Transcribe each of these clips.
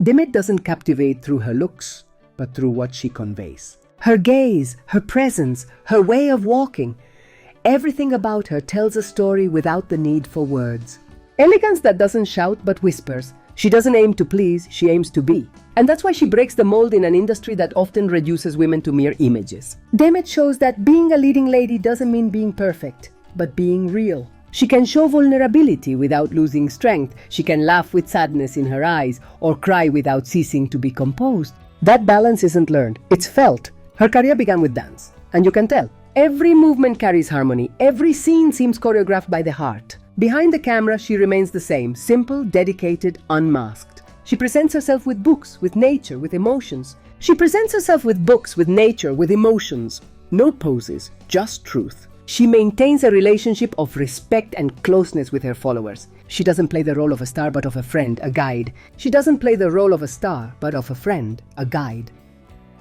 Demet doesn't captivate through her looks, but through what she conveys. Her gaze, her presence, her way of walking. Everything about her tells a story without the need for words. Elegance that doesn't shout but whispers. She doesn't aim to please, she aims to be. And that's why she breaks the mold in an industry that often reduces women to mere images. Demet shows that being a leading lady doesn't mean being perfect, but being real. She can show vulnerability without losing strength. She can laugh with sadness in her eyes or cry without ceasing to be composed. That balance isn't learned, it's felt. Her career began with dance, and you can tell. Every movement carries harmony. Every scene seems choreographed by the heart. Behind the camera, she remains the same, simple, dedicated, unmasked. She presents herself with books, with nature, with emotions. She presents herself with books, with nature, with emotions. No poses, just truth. She maintains a relationship of respect and closeness with her followers. She doesn't play the role of a star, but of a friend, a guide. She doesn't play the role of a star, but of a friend, a guide.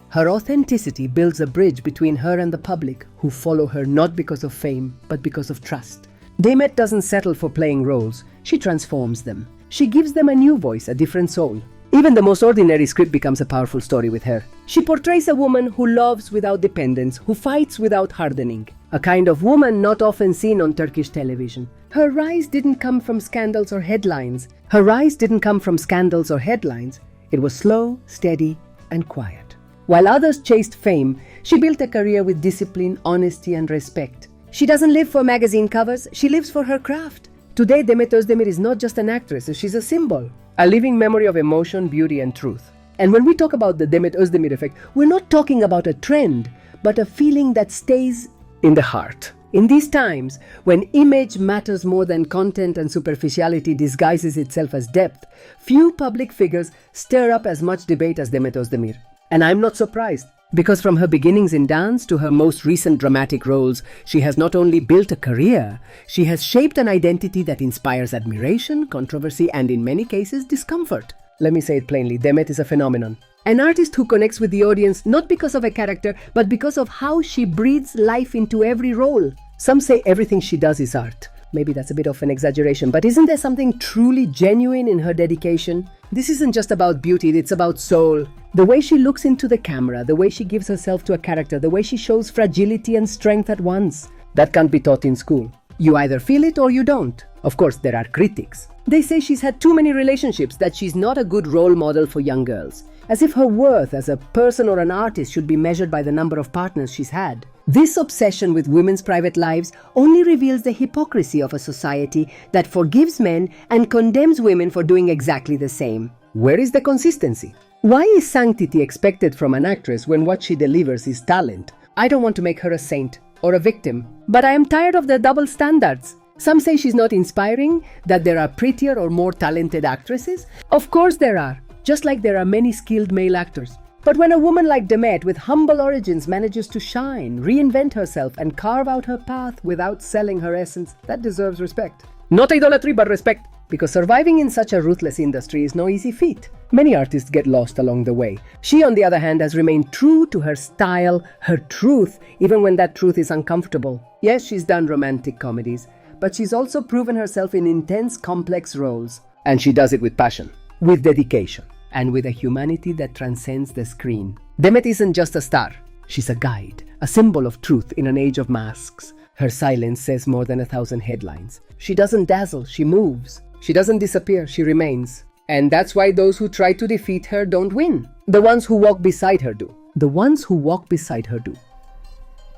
Her authenticity builds a bridge between her and the public, who follow her not because of fame, but because of trust. Demet doesn't settle for playing roles. She transforms them. She gives them a new voice, a different soul. Even the most ordinary script becomes a powerful story with her. She portrays a woman who loves without dependence, who fights without hardening. A kind of woman not often seen on Turkish television. Her rise didn't come from scandals or headlines. It was slow, steady, and quiet. While others chased fame, she built a career with discipline, honesty, and respect. She doesn't live for magazine covers, she lives for her craft. Today, Demet Özdemir is not just an actress, she's a symbol, a living memory of emotion, beauty, and truth. And when we talk about the Demet Özdemir effect, we're not talking about a trend, but a feeling that stays in the heart. In these times, when image matters more than content and superficiality disguises itself as depth, few public figures stir up as much debate as Demet Özdemir. And I'm not surprised, because from her beginnings in dance to her most recent dramatic roles, she has not only built a career, she has shaped an identity that inspires admiration, controversy, and in many cases, discomfort. Let me say it plainly, Demet is a phenomenon. An artist who connects with the audience not because of a character, but because of how she breathes life into every role. Some say everything she does is art. Maybe that's a bit of an exaggeration, but isn't there something truly genuine in her dedication? This isn't just about beauty, it's about soul. The way she looks into the camera, the way she gives herself to a character, the way she shows fragility and strength at once. That can't be taught in school. You either feel it or you don't. Of course, there are critics. They say she's had too many relationships, that she's not a good role model for young girls. As if her worth as a person or an artist should be measured by the number of partners she's had. This obsession with women's private lives only reveals the hypocrisy of a society that forgives men and condemns women for doing exactly the same. Where is the consistency? Why is sanctity expected from an actress when what she delivers is talent? I don't want to make her a saint or a victim, but I am tired of the double standards. Some say she's not inspiring, that there are prettier or more talented actresses. Of course there are, just like there are many skilled male actors. But when a woman like Demet with humble origins manages to shine, reinvent herself, and carve out her path without selling her essence, that deserves respect. Not idolatry, but respect. Because surviving in such a ruthless industry is no easy feat. Many artists get lost along the way. She, on the other hand, has remained true to her style, her truth, even when that truth is uncomfortable. Yes, she's done romantic comedies, but she's also proven herself in intense, complex roles. And she does it with passion, with dedication, and with a humanity that transcends the screen. Demet isn't just a star. She's a guide, a symbol of truth in an age of masks. Her silence says more than 1,000 headlines. She doesn't dazzle, she moves. She doesn't disappear, she remains. And that's why those who try to defeat her don't win. The ones who walk beside her do. The ones who walk beside her do.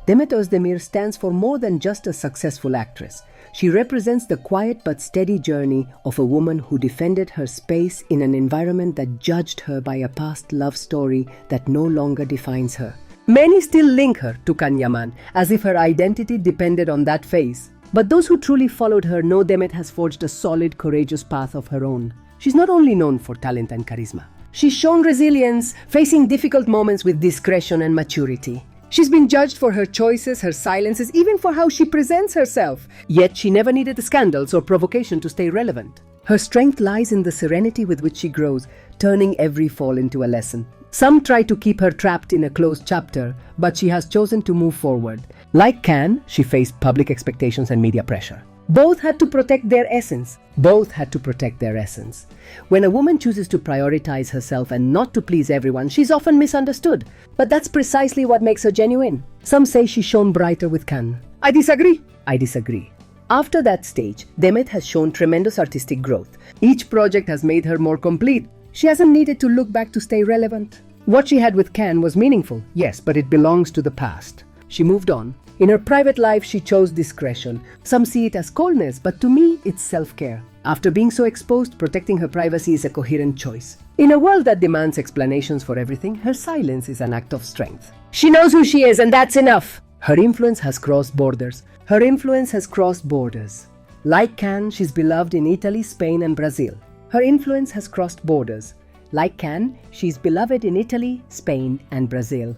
Demet Özdemir stands for more than just a successful actress. She represents the quiet but steady journey of a woman who defended her space in an environment that judged her by a past love story that no longer defines her. Many still link her to Kanyaman, as if her identity depended on that face. But those who truly followed her know Demet has forged a solid, courageous path of her own. She's not only known for talent and charisma. She's shown resilience, facing difficult moments with discretion and maturity. She's been judged for her choices, her silences, even for how she presents herself. Yet she never needed scandals or provocation to stay relevant. Her strength lies in the serenity with which she grows, turning every fall into a lesson. Some try to keep her trapped in a closed chapter, but she has chosen to move forward. Like Can, she faced public expectations and media pressure. Both had to protect their essence. Both had to protect their essence. When a woman chooses to prioritize herself and not to please everyone, she's often misunderstood. But that's precisely what makes her genuine. Some say she shone brighter with Can. I disagree. I disagree. After that stage, Demet has shown tremendous artistic growth. Each project has made her more complete. She hasn't needed to look back to stay relevant. What she had with Can was meaningful, yes, but it belongs to the past. She moved on. In her private life, she chose discretion. Some see it as coldness, but to me, it's self-care. After being so exposed, protecting her privacy is a coherent choice. In a world that demands explanations for everything, her silence is an act of strength. She knows who she is, and that's enough. Her influence has crossed borders. Her influence has crossed borders. Like Can, she's beloved in Italy, Spain, and Brazil. Her influence has crossed borders. Like Can, she's beloved in Italy, Spain, and Brazil.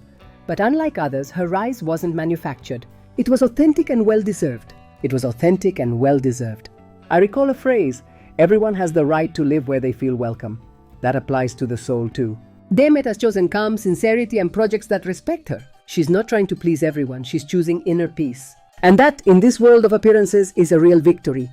But unlike others, her rise wasn't manufactured. It was authentic and well-deserved. It was authentic and well-deserved. I recall a phrase, everyone has the right to live where they feel welcome. That applies to the soul too. Demet has chosen calm, sincerity, and projects that respect her. She's not trying to please everyone, she's choosing inner peace. And that, in this world of appearances, is a real victory.